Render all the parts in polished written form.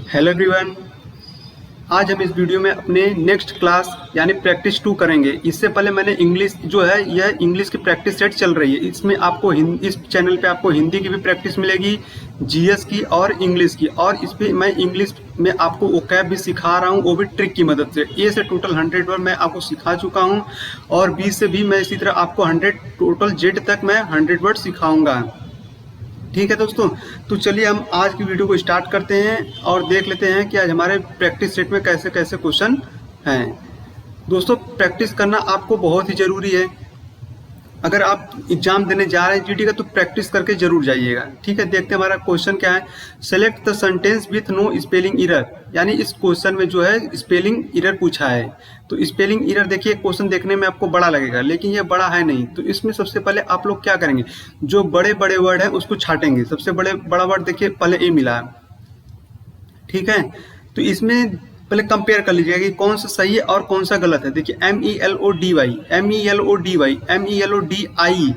Hello everyone. आज हम इस वीडियो में अपने नेक्स्ट क्लास यानी प्रैक्टिस 2 करेंगे। इससे पहले मैंने इंग्लिश जो है यह इंग्लिश की प्रैक्टिस सेट चल रही है। इसमें आपको इस चैनल पे आपको हिंदी की भी प्रैक्टिस मिलेगी, जीएस की और इंग्लिश की। और इस पे मैं इंग्लिश में आपको वोकैब भी सिखा रहा हूँ, वो भी ट्रिक की मदद से। ए से टोटल 100 वर्ड मैं आपको सिखा चुका हूँ और बी से भी मैं इसी तरह आपको 100 टोटल जेड तक मैं 100 वर्ड सिखाऊंगा। ठीक है दोस्तों, तो चलिए हम आज की वीडियो को स्टार्ट करते हैं और देख लेते हैं कि आज हमारे प्रैक्टिस सेट में कैसे कैसे क्वेश्चन हैं। दोस्तों, प्रैक्टिस करना आपको बहुत ही ज़रूरी है। अगर आप एग्जाम देने जा रहे हैं जीडी का तो प्रैक्टिस करके जरूर जाइएगा। ठीक है, देखते हैं हमारा क्वेश्चन क्या है। Select the sentence with no spelling error, यानी इस क्वेश्चन में जो है स्पेलिंग एरर पूछा है। तो स्पेलिंग एरर देखिए, क्वेश्चन देखने में आपको बड़ा लगेगा लेकिन ये बड़ा है नहीं। तो इसमें सबसे पहले आप लोग क्या करेंगे, जो बड़े बड़े वर्ड है उसको छाटेंगे। सबसे बड़ा वर्ड देखिए पहले ए मिला है, ठीक है। तो इसमें पहले कंपेयर कर लीजिएगा कि कौन सा सही है और कौन सा गलत है। देखिए MELODY, MELODY, MELODIE,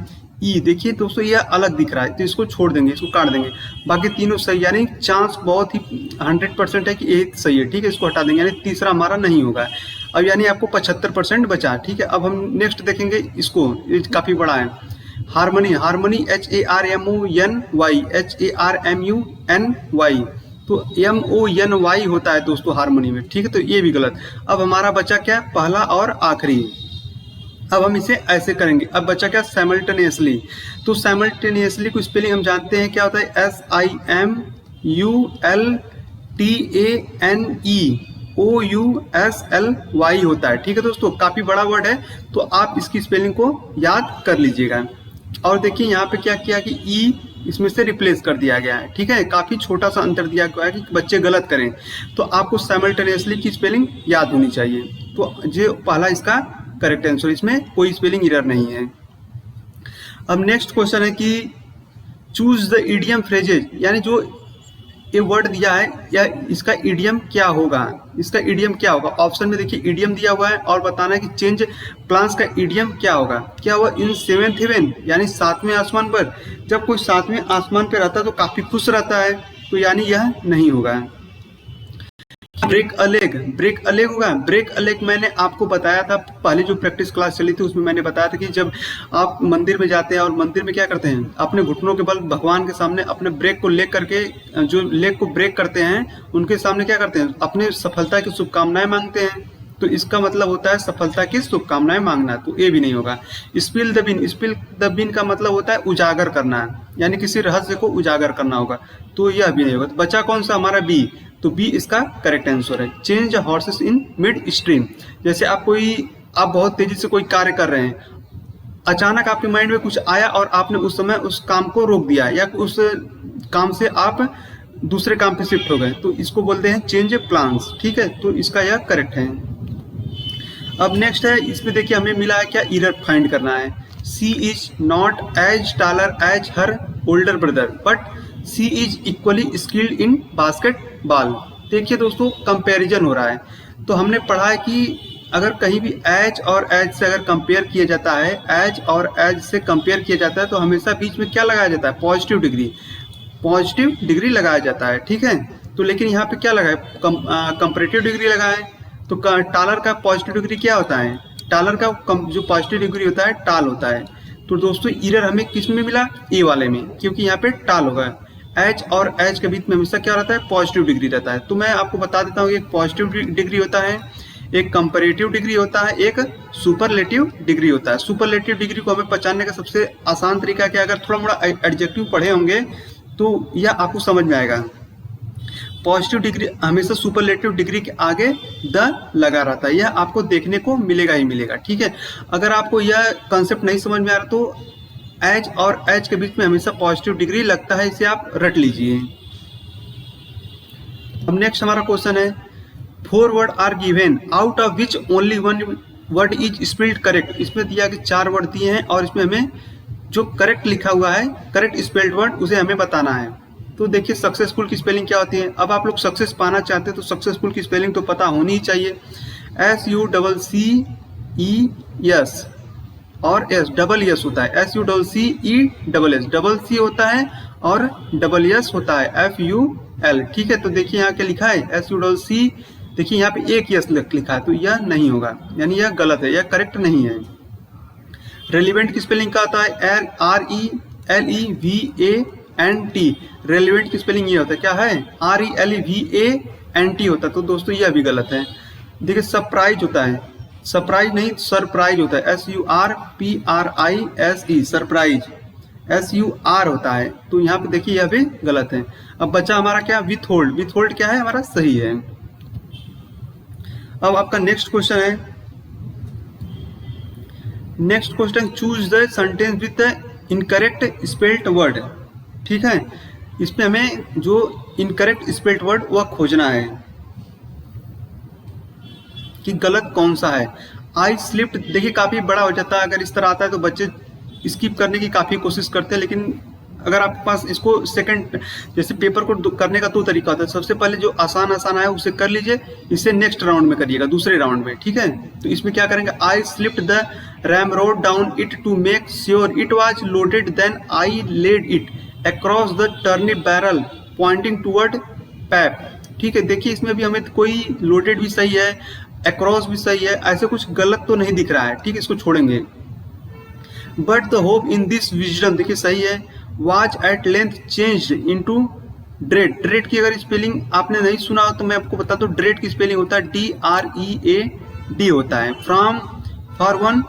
देखिए दोस्तों यह अलग दिख रहा है तो इसको छोड़ देंगे, इसको काट देंगे। बाकी तीनों सही, यानी चांस बहुत ही 100% है कि ये सही है। ठीक है, इसको हटा देंगे, यानी तीसरा हमारा नहीं होगा। अब यानी आपको 75% बचा। ठीक है, अब हम नेक्स्ट देखेंगे इसको, ये काफ़ी बड़ा है। हारमोनी, हारमोनी HARMONY, HARMUNY, तो MONY होता है दोस्तों हारमोनी में। ठीक है, तो ये भी गलत। अब हमारा बचा क्या, पहला और आखिरी। अब हम इसे ऐसे करेंगे। अब बचा क्या, साइमल्टेनियसली। तो साइमल्टेनियसली को स्पेलिंग हम जानते हैं क्या होता है, SIMULTANEOUSLY होता है। ठीक है दोस्तों, काफी बड़ा वर्ड है तो आप इसकी स्पेलिंग को याद कर लीजिएगा। और देखिए यहाँ पे क्या किया कि ई इसमें से रिप्लेस कर दिया गया है। ठीक है, काफी छोटा सा अंतर दिया गया है कि बच्चे गलत करें। तो आपको साइमल्टेनियसली की स्पेलिंग याद होनी चाहिए। तो जो पहला इसका करेक्ट आंसर, इसमें कोई स्पेलिंग एरर नहीं है। अब नेक्स्ट क्वेश्चन है कि चूज द इडियम फ्रेजेज, यानी जो ये वर्ड दिया है या इसका इडियम क्या होगा, इसका इडियम क्या होगा। ऑप्शन में देखिए इडियम दिया हुआ है और बताना है कि चेंज प्लान्स का इडियम क्या होगा। क्या हुआ, इन 7th हेवन, यानी 7वें आसमान पर। जब कोई 7वें आसमान पर रहता है तो काफी खुश रहता है, तो यानी यह नहीं होगा। Break a leg, break a leg होगा। ब्रेक अ लेग मैंने आपको बताया था, पहले जो प्रैक्टिस क्लास चली थी उसमें मैंने बताया था कि जब आप मंदिर में जाते हैं और मंदिर में क्या करते हैं, अपने घुटनों के बल भगवान के सामने अपने ब्रेक को लेग करके, जो लेग को ब्रेक करते हैं उनके सामने क्या करते हैं, अपने सफलता की शुभकामनाएं मांगते हैं। तो इसका मतलब होता है सफलता की शुभकामनाएं मांगना, तो ये भी नहीं होगा। Spill the bin, spill the bin का मतलब होता है उजागर करना, यानी किसी रहस्य को उजागर करना होगा, तो यह भी नहीं होगा। तो बचा कौन सा हमारा बी, तो बी इसका करेक्ट आंसर है। Change horses in mid stream, जैसे आप बहुत तेजी से कोई कार्य कर रहे हैं, अचानक आपके माइंड में कुछ आया और आपने उस समय उस काम को रोक दिया या उस काम से आप दूसरे काम पे शिफ्ट हो गए, तो इसको बोलते हैं चेंज प्लान्स। ठीक है, तो इसका यह करेक्ट है। अब नेक्स्ट है, इसमें देखिए हमें मिला है क्या, एरर फाइंड करना है। She is not as taller as her older brother but she is equally skilled in basketball. देखिए दोस्तों, कंपैरिजन हो रहा है। तो हमने पढ़ा है कि अगर कहीं भी एज और एज से अगर कंपेयर किया जाता है, एज और एज से कंपेयर किया जाता है तो हमेशा बीच में क्या लगाया जाता है, पॉजिटिव डिग्री, पॉजिटिव डिग्री लगाया जाता है। ठीक है, तो लेकिन यहाँ पे क्या लगा है, कंपैरेटिव डिग्री लगा है। तो टालर का पॉजिटिव डिग्री क्या होता है, टालर का जो पॉजिटिव डिग्री होता है टाल होता है। तो दोस्तों एरर हमें किस में मिला, ए वाले में, क्योंकि यहाँ पे टाल होगा। एच और एच के बीच में हमेशा क्या रहता है, पॉजिटिव डिग्री रहता है। तो मैं आपको बता देता हूँ, एक पॉजिटिव डिग्री होता है, एक कंपैरेटिव डिग्री होता है, एक सुपरलेटिव डिग्री होता है। सुपरलेटिव डिग्री को हमें पहचानने का सबसे आसान तरीका क्या है, अगर थोड़ा मोड़ा एडजेक्टिव पढ़े होंगे तो यह आपको समझ में आएगा। पॉजिटिव डिग्री हमेशा सुपरलेटिव डिग्री के आगे द लगा रहता है, यह आपको देखने को मिलेगा ही मिलेगा। ठीक है, अगर आपको यह कंसेप्ट नहीं समझ में आ रहा तो एज और एज के बीच में हमेशा पॉजिटिव डिग्री लगता है, इसे आप रट लीजिए। अब नेक्स्ट हमारा क्वेश्चन है, 4 word are given out of which only 1 word is spelled correct. इसमें दिया कि 4 वर्ड दिए हैं और इसमें हमें जो करेक्ट लिखा हुआ है, करेक्ट स्पेल्ड वर्ड, उसे हमें बताना है। तो देखिए सक्सेसफुल की स्पेलिंग क्या होती है। अब आप लोग सक्सेस पाना चाहते हैं तो सक्सेसफुल की स्पेलिंग तो पता होनी ही चाहिए। SUCCES और एस डबल एस होता है, SUCCESS, डबल सी होता है और डबल एस होता है, एल। ठीक है, तो देखिए यहाँ क्या लिखा है SUCC, देखिए यहाँ पे एक यस लिखा है, तो यह नहीं होगा, यानी यह गलत है, यह करेक्ट नहीं है। रेलिवेंट की स्पेलिंग क्या होता है? RELEVANT। रेलिवेंट की स्पेलिंग ये होता है, क्या है? RELEVANT होता है, तो दोस्तों यह भी गलत है। देखिए सरप्राइज होता है, सरप्राइज नहीं सरप्राइज होता है, SURPRISE, सरप्राइज SUR होता है, तो यहाँ पे देखिए यह भी गलत है। अब बचा हमारा क्या? With hold. विथ होल्ड क्या है हमारा? सही है। अब आपका नेक्स्ट क्वेश्चन है, next question, choose the sentence with the incorrect spelled word. ठीक है, इसमें हमें जो इनकरेक्ट स्पेल्ड वर्ड वह खोजना है कि गलत कौन सा है। आई स्लिप्ड, देखिए काफी बड़ा हो जाता है, अगर इस तरह आता है तो बच्चे स्किप करने की काफी कोशिश करते हैं, लेकिन अगर आपके पास इसको सेकंड जैसे पेपर को करने का दो तरीका होता है। सबसे पहले जो आसान आसान है उसे कर लीजिए, इसे नेक्स्ट राउंड में करिएगा, दूसरे राउंड में। ठीक है, तो इसमें क्या करेंगे? I slipped the ram rod down it to make sure it was loaded, then I laid it across the turnip barrel pointing toward Pap. ठीक है, देखिए इसमें भी हमें कोई लोडेड भी सही है, अक्रॉस भी सही है, ऐसे कुछ गलत तो नहीं दिख रहा है। ठीक है, इसको छोड़ेंगे। But the hope in this wisdom, देखिए सही है। Was at length changed into dread. Dread की अगर स्पेलिंग आपने नहीं सुना हो तो मैं आपको बता दूं, ड्रेड की स्पेलिंग होता है DREAD होता है। फ्रॉम फॉर वन,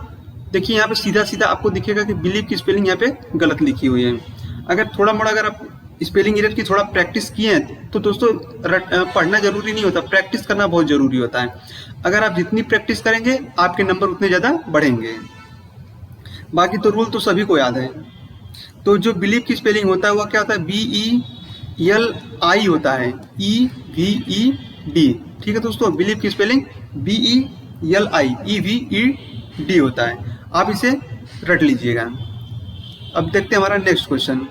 देखिए यहाँ पे सीधा सीधा आपको दिखेगा कि बिलीव की स्पेलिंग यहाँ पे गलत लिखी हुई है। अगर थोड़ा मोड़ा अगर आप स्पेलिंग एरर की थोड़ा प्रैक्टिस किए हैं तो दोस्तों पढ़ना जरूरी नहीं होता, प्रैक्टिस करना बहुत जरूरी होता है। अगर आप जितनी प्रैक्टिस करेंगे आपके नंबर उतने ज़्यादा बढ़ेंगे। बाकी तो रूल तो सभी को याद है। तो जो बिलीव की स्पेलिंग होता है वह क्या होता है? BELI होता है, EVED। ठीक है दोस्तों, बिलीव की स्पेलिंग BELI EVED होता है, आप इसे रट लीजिएगा। अब देखते हैं हमारा नेक्स्ट क्वेश्चन।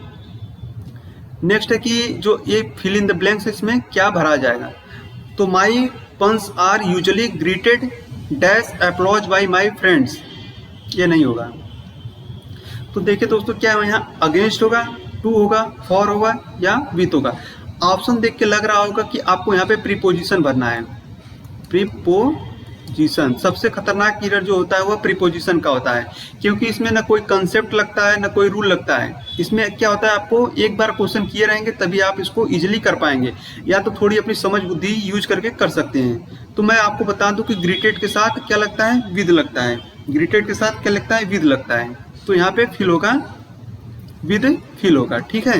नेक्स्ट है कि जो ये फिल इन द ब्लैंक्स इसमें क्या भरा जाएगा। तो my puns are usually greeted dash applause by my friends, ये नहीं होगा। तो देखिए दोस्तों क्या है, यहाँ अगेंस्ट होगा, टू होगा, फॉर होगा या विथ होगा। ऑप्शन देख के लग रहा होगा कि आपको यहाँ पे प्रीपोजिशन भरना है। प्रीपोजिशन सबसे खतरनाक एरर जो होता है वह प्रीपोजिशन का होता है, क्योंकि इसमें ना कोई कंसेप्ट लगता है ना कोई रूल लगता है। इसमें क्या होता है, आपको एक बार क्वेश्चन किए रहेंगे तभी आप इसको इजिली कर पाएंगे, या तो थोड़ी अपनी समझ बुद्धि यूज करके कर सकते हैं। तो मैं आपको बता दूं कि ग्रीटेड के साथ क्या लगता है? विद लगता है। ग्रीटेड के साथ क्या लगता है? विद लगता है। तो यहाँ पे फिल होगा, विद फिल होगा। ठीक है,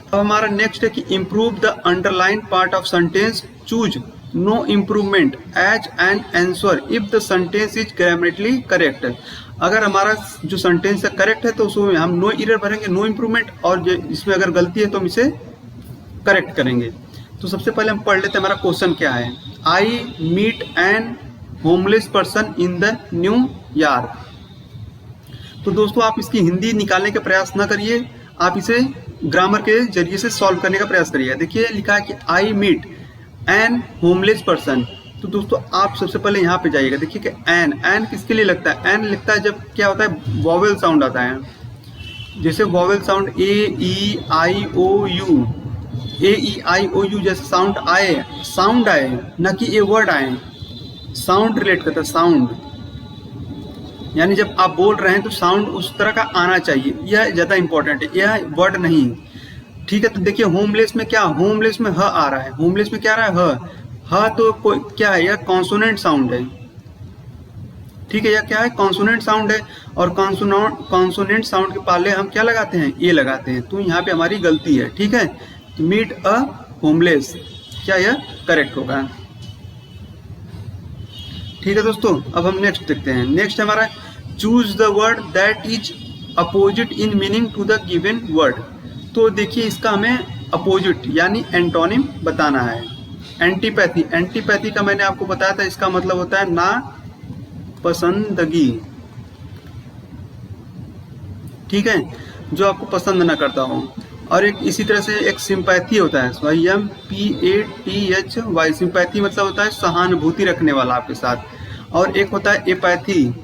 अब हमारा नेक्स्ट है कि improve the underline part of sentence, choose no improvement as an answer if the sentence is grammatically correct. अगर हमारा जो सेंटेंस है करेक्ट है तो उसमें हम नो एरर भरेंगे, नो इम्प्रूवमेंट, और इसमें अगर गलती है तो हम इसे करेक्ट करेंगे। तो सबसे पहले हम पढ़ लेते हैं हमारा क्वेश्चन क्या है। I meet an homeless person in the New York. तो दोस्तों आप इसकी हिंदी निकालने का प्रयास ना करिए, आप इसे ग्रामर के जरिए से सॉल्व करने का प्रयास करिए। देखिए लिखा है कि I meet an homeless person. तो दोस्तों आप सबसे पहले यहाँ पे जाइएगा, देखिए कि एन किसके लिए लगता है? एन लिखता है जब क्या होता है, वॉवेल साउंड आता है। जैसे वॉवेल साउंड AEIOU, AEIOU जैसे साउंड आए न कि ए वर्ड आए, साउंड रिलेट करता है, साउंड, यानी जब आप बोल रहे हैं तो साउंड उस तरह का आना चाहिए, यह ज़्यादा इंपॉर्टेंट है, यह वर्ड नहीं। ठीक है, तो देखिए होमलेस में क्या, होमलेस में ह आ रहा है, होमलेस में क्या आ रहा है? ह तो कोई क्या है? यह कॉन्सोनेंट साउंड है। ठीक है, यह क्या है? कॉन्सोनेंट साउंड है, और कॉन्सोनेंट साउंड के पहले हम क्या लगाते हैं? ए लगाते हैं। तो यहाँ पे हमारी गलती है। ठीक है, तो मीट अ होमलेस, क्या यह करेक्ट होगा? ठीक है दोस्तों, अब हम नेक्स्ट देखते हैं। नेक्स्ट हमारा choose the word that is opposite in meaning to the given word. तो देखिए इसका हमें अपोजिट यानी एंटोनिम बताना है। एंटीपैथी, एंटीपैथी का मैंने आपको बताया था, इसका मतलब होता है ना पसंदगी। ठीक है, जो आपको पसंद ना करता हो। और एक इसी तरह से एक सिंपैथी होता है, SYMPATHY, सिंपैथी मतलब होता है सहानुभूति रखने वाला आपके साथ। और एक होता है एपैथी,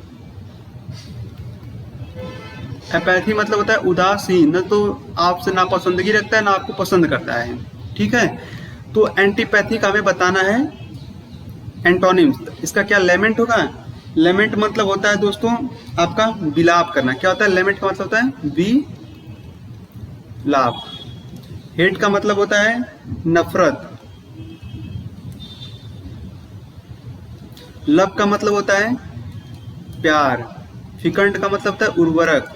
एपैथी मतलब होता है उदासीन, न तो आपसे नापसंदगी रखता है ना आपको पसंद करता है, ठीक है। तो एंटीपैथी का हमें बताना है एंटोनिम्स। इसका क्या लेमेंट होगा? लेमेंट मतलब होता है दोस्तों आपका विलाप करना। क्या होता है लेमेंट का मतलब? होता है विलाप। हेट का मतलब होता है नफरत। लव का मतलब होता है प्यार। फिकंट का मतलब होता है उर्वरक।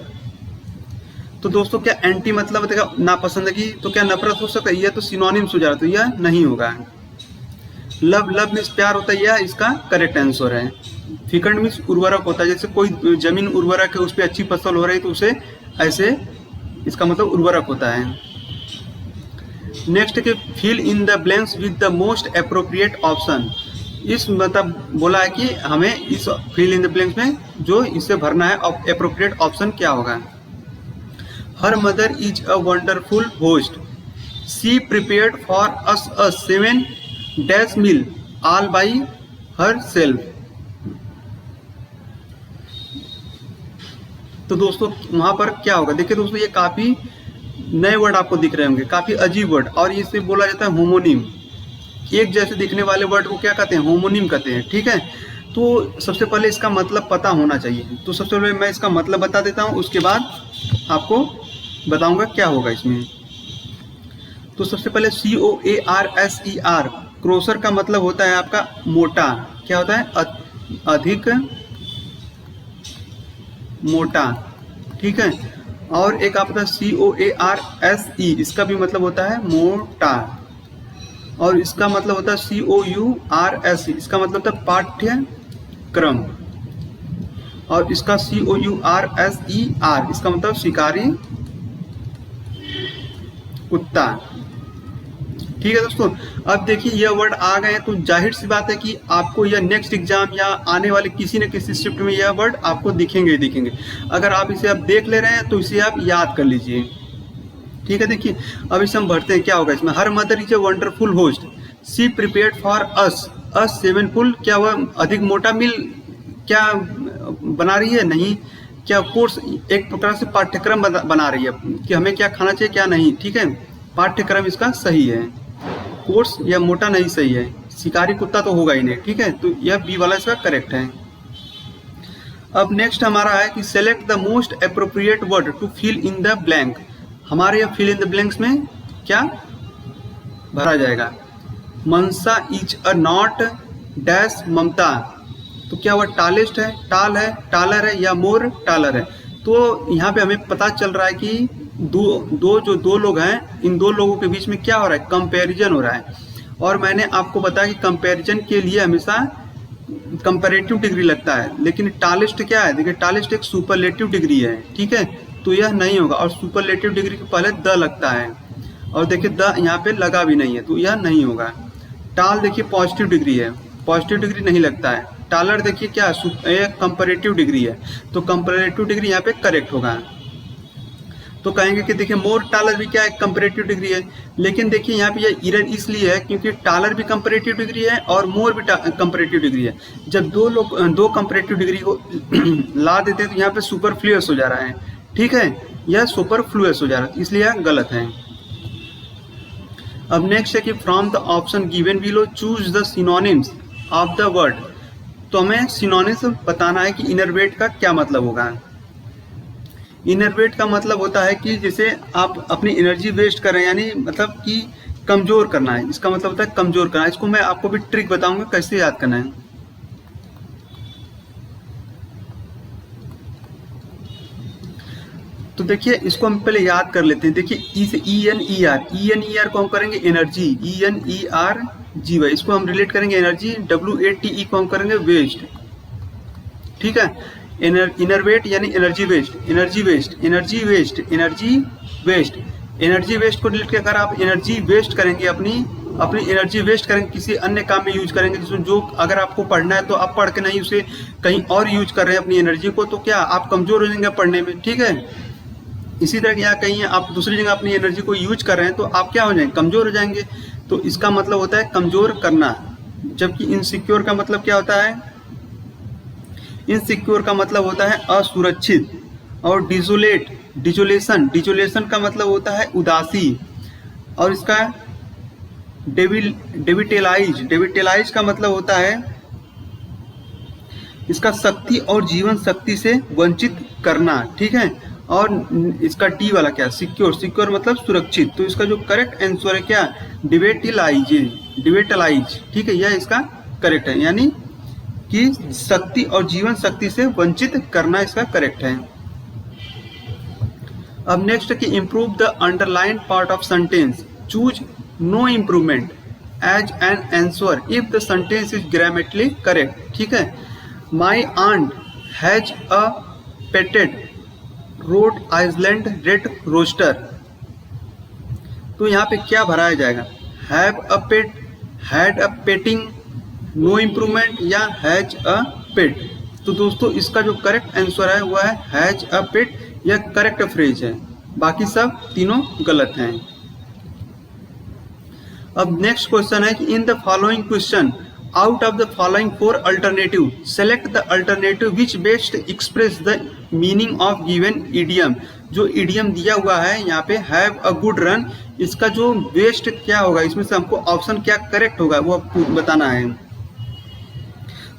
तो दोस्तों क्या एंटी मतलब होता है नापसंदगी, तो क्या नफरत हो सकता है? यह तो सिनोनिम्स हो जा रहा है, तो यह नहीं होगा। लव, लव मीन्स प्यार होता है, यह इसका करेक्ट आंसर है। फिकंड मीन्स उर्वरक होता है, जैसे कोई जमीन उर्वरक है उस पर अच्छी फसल हो रही है तो उसे ऐसे इसका मतलब उर्वरक होता है। नेक्स्ट के fill in the blanks with the most appropriate option. इस मतलब बोला है कि हमें इस फिल इन द ब्लैंक्स में जो इसे भरना है अप्रोप्रिएट ऑप्शन क्या होगा। Her mother is a wonderful host, she prepared for us a 7 dash meal all by herself. तो दोस्तों वहां पर क्या होगा? देखिए दोस्तों ये काफी नए वर्ड आपको दिख रहे होंगे, काफी अजीब वर्ड, और इसे बोला जाता है होमोनिम। एक जैसे दिखने वाले वर्ड को क्या कहते हैं? होमोनिम कहते हैं, ठीक है। तो सबसे पहले इसका मतलब पता होना चाहिए। तो सबसे पहले मैं इसका मतलब बता देता हूँ, उसके बाद आपको बताऊंगा क्या होगा इसमें। तो सबसे पहले COARSER, क्रोसर का मतलब होता है आपका मोटा। क्या होता है? अधिक मोटा, ठीक है। और एक आपका COARSE, इसका भी मतलब होता है मोटा। और इसका मतलब होता है COURS, इसका मतलब होता है पाठ्यक्रम। और इसका COURSER, इसका मतलब शिकारी कुत्ता, ठीक है दोस्तों। अब देखिए यह वर्ड आ गए हैं तो जाहिर सी बात है कि आपको यह नेक्स्ट एग्जाम या आने वाले किसी न किसी शिफ्ट में यह वर्ड आपको दिखेंगे ही दिखेंगे। अगर आप इसे अब देख ले रहे हैं तो इसे आप याद कर लीजिए, ठीक है। देखिए अब इसे हम भरते हैं, क्या होगा इसमें। Her mother is a wonderful host, she prepared for us a 7 full, क्या हुआ? अधिक मोटा मील क्या बना रही है? नहीं। क्या कोर्स, एक प्रकार से पाठ्यक्रम बना रही है कि हमें क्या खाना चाहिए क्या नहीं, ठीक है। पाठ्यक्रम इसका सही है, कोर्स या मोटा नहीं सही है। शिकारी कुत्ता तो होगा ही नहीं, ठीक है। तो यह बी वाला इसका करेक्ट है। अब नेक्स्ट हमारा है कि select the most appropriate word to fill in the blank. हमारे यहाँ फिल इन द ब्लैंक्स में क्या भरा जाएगा? मनसा इज अ नॉट डैश ममता, तो क्या वह टालेस्ट है, टाल है, टालर है या मोर टालर है? तो यहाँ पे हमें पता चल रहा है कि दो लोग हैं, इन दो लोगों के बीच में क्या हो रहा है? कंपैरिजन हो रहा है। और मैंने आपको बताया कि कंपैरिजन के लिए हमेशा कंपैरेटिव डिग्री लगता है, लेकिन टालेस्ट क्या है? देखिए टालेस्ट एक सुपरलेटिव डिग्री है, ठीक है। तो यह नहीं होगा, और सुपरलेटिव डिग्री के पहले द लगता है, और देखिए द यहाँ पे लगा भी नहीं है, तो यह नहीं होगा। टाल देखिए पॉजिटिव डिग्री है, पॉजिटिव डिग्री नहीं लगता है। टालर देखिए क्या एक कंपैरेटिव डिग्री है, तो कंपैरेटिव डिग्री यहाँ पे करेक्ट होगा। तो कहेंगे कि देखिए मोर टालर भी क्या है? कंपैरेटिव डिग्री है। लेकिन देखिए यहाँ पे ये एरर इसलिए है क्योंकि टालर भी कंपैरेटिव डिग्री है और मोर भी कंपैरेटिव डिग्री है। जब दो कंपैरेटिव डिग्री को ला देते हैं तो यहाँ पे सुपरफ्लुअस हो जा रहा है, ठीक है। यह सुपरफ्लुअस हो जा रहा है, इसलिए यह गलत है। अब नेक्स्ट है कि from the option given below choose the synonyms of the word. तो हमें सिनोनिम्स बताना है कि इनरवेट का क्या मतलब होगा। इनरवेट का मतलब होता है कि जैसे आप अपनी एनर्जी वेस्ट कर रहे हैं, यानी मतलब कि कमजोर करना है, इसका मतलब होता है कमजोर करना। इसको मैं आपको भी ट्रिक बताऊंगा कैसे याद करना है। तो देखिए इसको हम पहले याद कर लेते हैं। देखिए ई से ENER को हम करेंगे एनर्जी, ENERGY, इसको हम रिलेट करेंगे एनर्जी। WATE को हम करेंगे वेस्ट, ठीक है। इनरवेट यानी energy waste, energy waste, energy waste, energy waste, energy waste को रिलेट कर आप एनर्जी वेस्ट करेंगे, अपनी एनर्जी वेस्ट करेंगे, किसी अन्य काम में यूज करेंगे, जिसमें जो अगर आपको पढ़ना है तो आप पढ़ के नहीं उसे कहीं और यूज कर रहे हैं अपनी एनर्जी को, तो क्या आप कमजोर हो जाएंगे पढ़ने में, ठीक है। इसी तरह यहाँ कहीं आप दूसरी जगह अपनी एनर्जी को यूज कर रहे हैं तो आप क्या हो जाएंगे? कमजोर हो जाएंगे। तो इसका मतलब होता है कमजोर करना। जबकि इनसिक्योर का मतलब क्या होता है? इनसिक्योर का मतलब होता है असुरक्षित, और डिजोलेट, डिजोलेशन, डिजोलेशन का मतलब होता है उदासी। और इसका डेविटेलाइज, डेविटेलाइज का मतलब होता है इसका शक्ति और जीवन शक्ति से वंचित करना, ठीक है। और इसका डी वाला क्या, सिक्योर, सिक्योर मतलब सुरक्षित। तो इसका जो करेक्ट आंसर है क्या, डिवेटिलाइज, डिवेटलाइज, ठीक है, यह इसका करेक्ट है, यानी कि शक्ति और जीवन शक्ति से वंचित करना इसका करेक्ट है। अब नेक्स्ट कि improve the underline part of sentence, choose no improvement as an answer if the sentence is grammatically correct, ठीक है। My aunt has a petted Rhode Island red rooster, तो यहाँ पे क्या भराया जाएगा, have a pet, had a petting, no improvement या has a pet. तो दोस्तों इसका जो करेक्ट आंसर है वह है हैज अ पेट, यह करेक्ट फ्रेज है, बाकी सब तीनों गलत हैं। अब नेक्स्ट क्वेश्चन है कि in the following question out of the following 4 alternative select the alternative which best express the meaning of given idiom. जो इडियम दिया हुआ है यहाँ पे हैव अ गुड रन, इसका जो बेस्ट क्या होगा, इसमें से हमको ऑप्शन क्या करेक्ट होगा वो बताना है।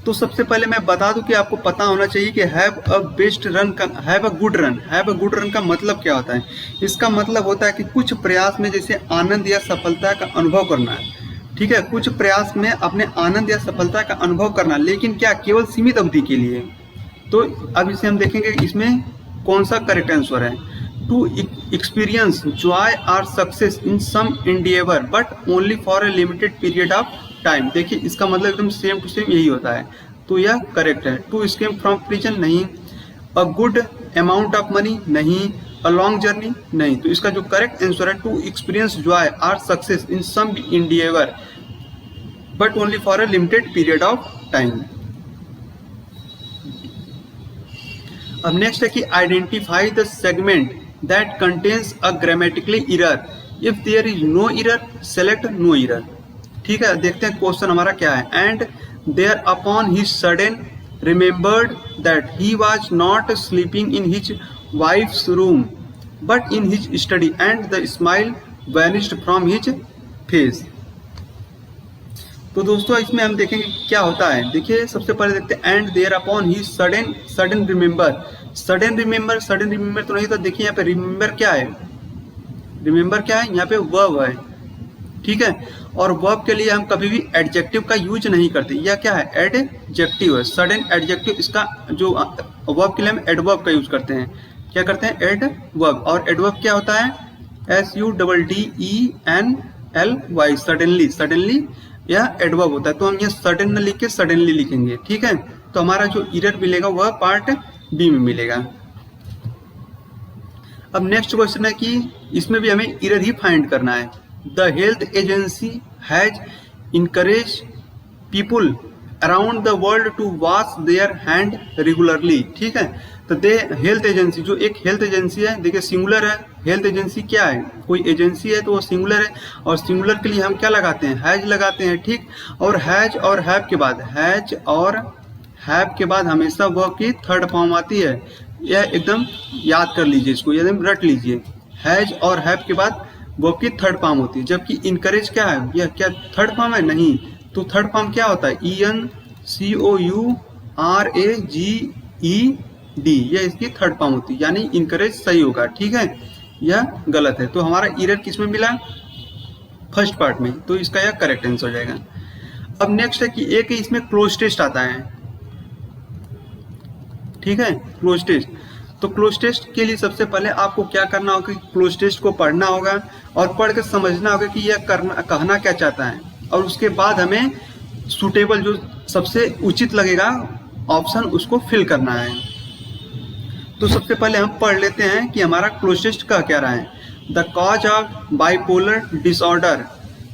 तो सबसे पहले मैं बता दूं कि आपको पता होना चाहिए कि हैव अ बेस्ट रन का, have a good run, have a good run का मतलब क्या होता है। इसका मतलब होता है कि कुछ प्रयास में जैसे आनंद या सफलता का अनुभव करना है, ठीक है, कुछ प्रयास में अपने आनंद या सफलता का अनुभव करना, लेकिन क्या केवल सीमित अवधि के लिए। तो अब इसे हम देखेंगे इसमें कौन सा करेक्ट आंसर है। To experience joy or success in some endeavour but only for a limited period of time. देखिए इसका मतलब एकदम सेम टू सेम यही होता है, तो यह करेक्ट है। टू एस्केप फ्रॉम प्रिजन नहीं, a good amount of money नहीं, अ लॉन्ग जर्नी नहीं। तो इसका जो करेक्ट आंसर है to experience joy or success in some endeavour but only for a limited period of time. अब next है कि identify the segment that contains a grammatically error, if there is no error select no error, ठीक है। देखते हैं question हमारा क्या है। And thereupon he sudden remembered that he was not sleeping in his wives room but in his study and the smile vanished from his face. तो दोस्तों इसमें हम देखेंगे क्या होता है। देखिए सबसे पहले देखते हैं and thereupon he sudden, sudden remember, sudden remember, sudden remember तो नहीं, तो देखिए यहाँ पे रिमेम्बर क्या है, रिमेम्बर क्या है, यहाँ पे वर्ब है, ठीक है। और वर्ब के लिए हम कभी भी एडजेक्टिव का यूज नहीं करते, यह क्या है एडजेक्टिव है, सडन एडजेक्टिव। इसका जो वर्ब के लिए हम एडवर्ब का यूज करते हैं, क्या करते हैं एडवर्ब। और एडवर्ब क्या होता है SUDDENLY, सडनली, सडनली यह एडवर्ब होता है। तो हम ये सडन न लिख के सडनली लिखेंगे, ठीक है। तो हमारा जो एरर मिलेगा वह पार्ट बी में मिलेगा। अब नेक्स्ट क्वेश्चन है कि इसमें भी हमें एरर ही फाइंड करना है। The health agency has encourage people around the world to wash their hand regularly, ठीक है। तो दे हेल्थ एजेंसी, जो एक हेल्थ एजेंसी है, देखिए सिंगुलर है, हेल्थ एजेंसी क्या है, कोई एजेंसी है तो वो सिंगुलर है, और सिंगुलर के लिए हम क्या लगाते हैं हैज लगाते हैं, ठीक। और हैज और हैव के बाद, हैज और हैव के बाद हमेशा वर्ब की थर्ड फॉर्म आती है, यह एकदम याद कर लीजिए, इसको एकदम रट लीजिए। हैज और हैव के बाद वर्ब की थर्ड फॉर्म होती है, जबकि इनकरेज क्या है, यह क्या थर्ड फॉर्म है, नहीं। तो थर्ड फॉर्म क्या होता है ENCOURAGED, यह इसकी थर्ड फॉर्म होती है, यानी इनकरेज सही होगा, ठीक है, यह गलत है। तो हमारा एरर किसमें मिला, फर्स्ट पार्ट में, तो इसका यह करेक्ट आंसर हो जाएगा। अब नेक्स्ट है कि एक इसमें क्लोज टेस्ट आता है, ठीक है, क्लोज टेस्ट। तो क्लोज टेस्ट के लिए सबसे पहले आपको क्या करना होगा कि क्लोज टेस्ट को पढ़ना होगा और पढ़ के समझना होगा कि यह कहना क्या चाहता है, और उसके बाद हमें सूटेबल जो सबसे उचित लगेगा ऑप्शन उसको फिल करना है। तो सबसे पहले हम पढ़ लेते हैं कि हमारा क्लोज टेस्ट कह क्या रहा है। The cause of bipolar disorder,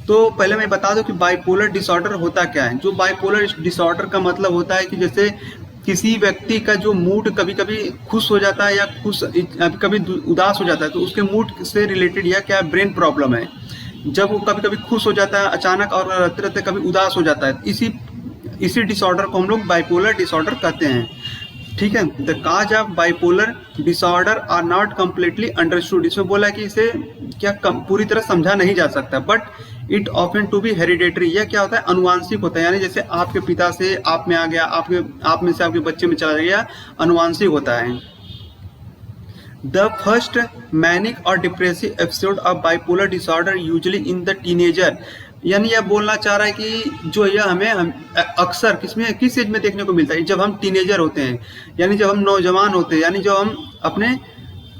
तो पहले मैं बता दूं कि बाइपोलर डिसऑर्डर होता क्या है। जो बाइपोलर डिसऑर्डर का मतलब होता है कि जैसे किसी व्यक्ति का जो मूड कभी कभी खुश हो जाता है या कभी उदास हो जाता है, तो उसके मूड से रिलेटेड यह क्या ब्रेन प्रॉब्लम है। जब वो कभी कभी खुश हो जाता है अचानक और रहते रहते कभी उदास हो जाता है, इसी डिसऑर्डर को हम लोग बाइपोलर डिसऑर्डर कहते हैं। ठीक है। The cause of bipolar disorder are not completely understood, इसमें बोला है कि इसे क्या पूरी तरह समझा नहीं जा सकता, but it often to be hereditary, यह क्या होता है, अनुवांशिक होता है, यानी जैसे आपके पिता से आप में आ गया, आप में से आपके बच्चे में चला गया, अनुवांशिक होता है। द फर्स्ट मैनिक और depressive episode of bipolar disorder usually in the teenager, यानी यह बोलना चाह रहा है कि जो यह हमें अक्सर किस एज में देखने को मिलता है, जब हम टीनेजर होते हैं, यानी जब हम नौजवान होते हैं, यानी जब हम अपने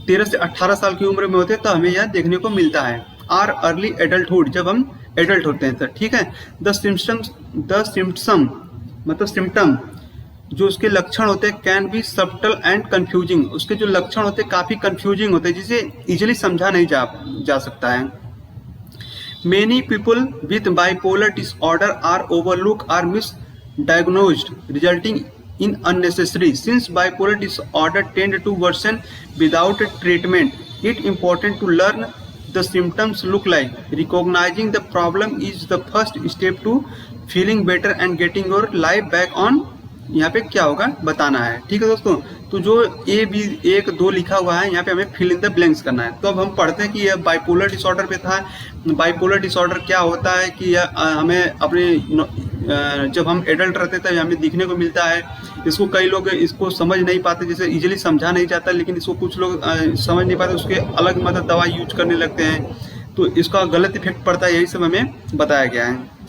13 से 18 साल की उम्र में होते हैं, तो हमें यह देखने को मिलता है। आर अर्ली एडल्टहुड, जब हम एडल्ट होते हैं, तो ठीक है। द सिम्टम मतलब सिम्टम, जो उसके लक्षण होते हैं, can be subtle and confusing, उसके जो लक्षण होते हैं काफी कंफ्यूजिंग होते हैं, जिसे इजिली समझा नहीं जा सकता है। Many people with bipolar disorder are overlooked or misdiagnosed, resulting in unnecessary. Since bipolar disorder tend to worsen without treatment, it's important to learn the symptoms look like. Recognizing the problem is the first step to feeling better and getting your life back on. यहाँ पे क्या होगा बताना है, ठीक है दोस्तों। तो जो ए बी 1 2 लिखा हुआ है, यहाँ पे हमें फिल इन द ब्लैंक्स करना है। तो अब हम पढ़ते हैं कि यह बाइपोलर डिसऑर्डर पे था। बाइपोलर डिसऑर्डर क्या होता है कि यह हमें अपने जब हम एडल्ट रहते थे हमें दिखने को मिलता है। इसको कई लोग इसको समझ नहीं पाते, जैसे इजीली समझा नहीं जाता, लेकिन इसको कुछ लोग समझ नहीं पाते, उसके अलग मतलब दवा यूज करने लगते हैं, तो इसका गलत इफेक्ट पड़ता है, यही सब हमें बताया गया है।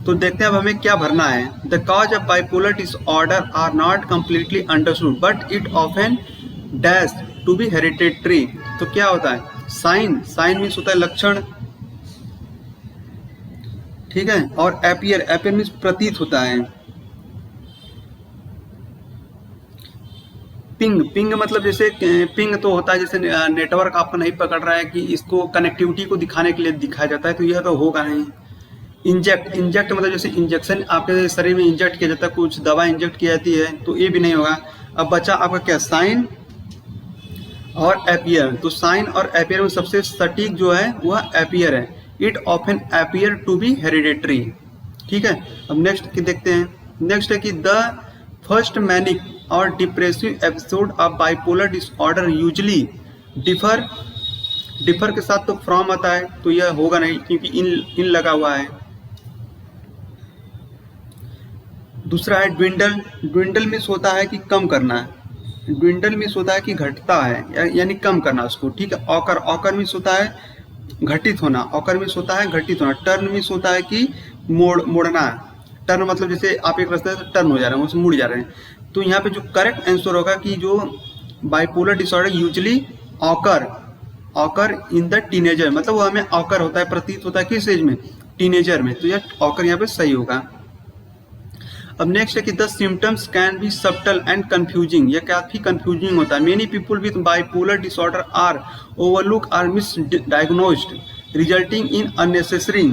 तो देखते हैं अब हमें क्या भरना है। The cause of bipolar disorder are not completely understood but it often dash to be hereditary. तो क्या होता है, साइन मीन्स होता है लक्षण, ठीक है, और एपियर मीन्स प्रतीत होता है। पिंग मतलब जैसे पिंग तो होता है जैसे नेटवर्क आपका नहीं पकड़ रहा है, कि इसको कनेक्टिविटी को दिखाने के लिए दिखाया जाता है, तो यह तो होगा नहीं। इंजेक्ट मतलब जैसे इंजेक्शन आपके शरीर में इंजेक्ट किया जाता है, कुछ दवा इंजेक्ट की जाती है, तो ये भी नहीं होगा। अब बचा आपका क्या, साइन और एपियर। तो साइन और एपियर में सबसे सटीक जो है वह एपियर है। It often appear to be hereditary, ठीक है। अब नेक्स्ट देखते हैं। नेक्स्ट है कि द फर्स्ट मैनिक और depressive episode of bipolar disorder usually differ के साथ तो फ्रॉम आता है, तो यह होगा नहीं क्योंकि इन लगा हुआ है। दूसरा है ड्विंडल मीन्स होता है कि कम करना है, ड्विंडल मीन्स होता है कि घटता है, यानी कम करना उसको, ठीक है। ऑकर मीन्स होता है घटित होना, ऑकर मीन्स होता है घटित होना। टर्न मीन्स होता है कि मोड़ना। टर्न मतलब जैसे आप एक रास्ते से टर्न हो जा रहे हैं, उसमें मुड़ जा रहे हैं। तो यहाँ पे जो करेक्ट आंसर होगा कि जो bipolar disorder usually occur in the teenager, मतलब वो हमें ऑकर होता है, प्रतीत होता है किस एज में, टीनेजर में, तो यह ऑकर यहाँ पे सही होगा। अब नेक्स्ट है कि the symptoms can be subtle and confusing, यह काफी कंफ्यूजिंग होता है। Many people with bipolar disorder are overlook or misdiagnosed resulting in unnecessary.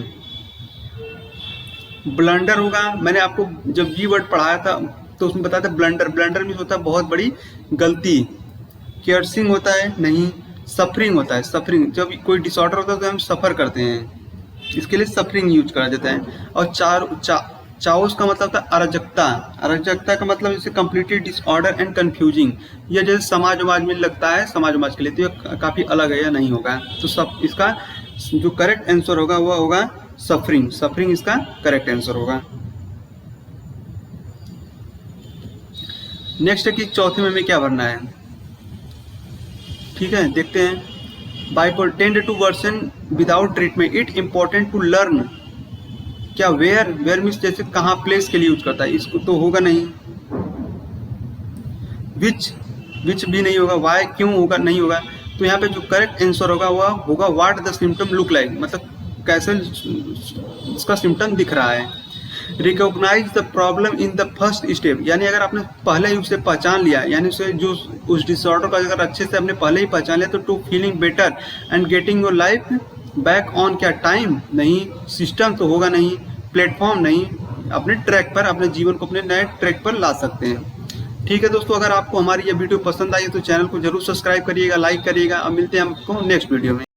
Blunder होगा, मैंने आपको जब ये वर्ड पढ़ाया था तो उसमें बताया था ब्लंडर मीन्स होता है बहुत बड़ी गलती। केयरसिंग होता है नहीं, सफरिंग होता है, सफरिंग जब कोई डिसऑर्डर होता है तो हम सफर करते हैं, इसके लिए सफरिंग यूज करा जाता है। और चाउस का मतलब था अराजकता का मतलब जैसे कम्प्लीटली डिसऑर्डर एंड कंफ्यूजिंग, यह जैसे समाज में लगता है, समाज के लिए, तो यह काफी अलग है, या नहीं होगा। तो सब इसका जो करेक्ट आंसर होगा वह होगा सफरिंग इसका करेक्ट आंसर होगा। नेक्स्ट है कि चौथे में हमें क्या भरना है, ठीक है, देखते हैं। Bipolar tend to worsen without treatment, it important to learn. क्या वेयर मीन्स जैसे कहाँ प्लेस के लिए यूज करता है, इसको तो होगा नहीं। विच भी नहीं होगा, वाई क्यों होगा, नहीं होगा। तो यहाँ पे जो करेक्ट आंसर होगा वह होगा what the symptom look like, मतलब कैसे इसका सिम्टम दिख रहा है। Recognise the problem in the first step, यानी अगर आपने पहले ही उसे पहचान लिया, यानी उसे जो उस डिसऑर्डर को अगर अच्छे से आपने पहले ही पहचान लिया, तो to feeling better and getting your life back on, क्या टाइम नहीं, सिस्टम तो होगा नहीं, प्लेटफॉर्म नहीं, अपने ट्रैक पर, अपने जीवन को अपने नए ट्रैक पर ला सकते हैं। ठीक है दोस्तों, अगर आपको हमारी ये वीडियो पसंद आई तो चैनल को जरूर सब्सक्राइब करिएगा, लाइक करिएगा, और मिलते हैं आपको नेक्स्ट वीडियो में।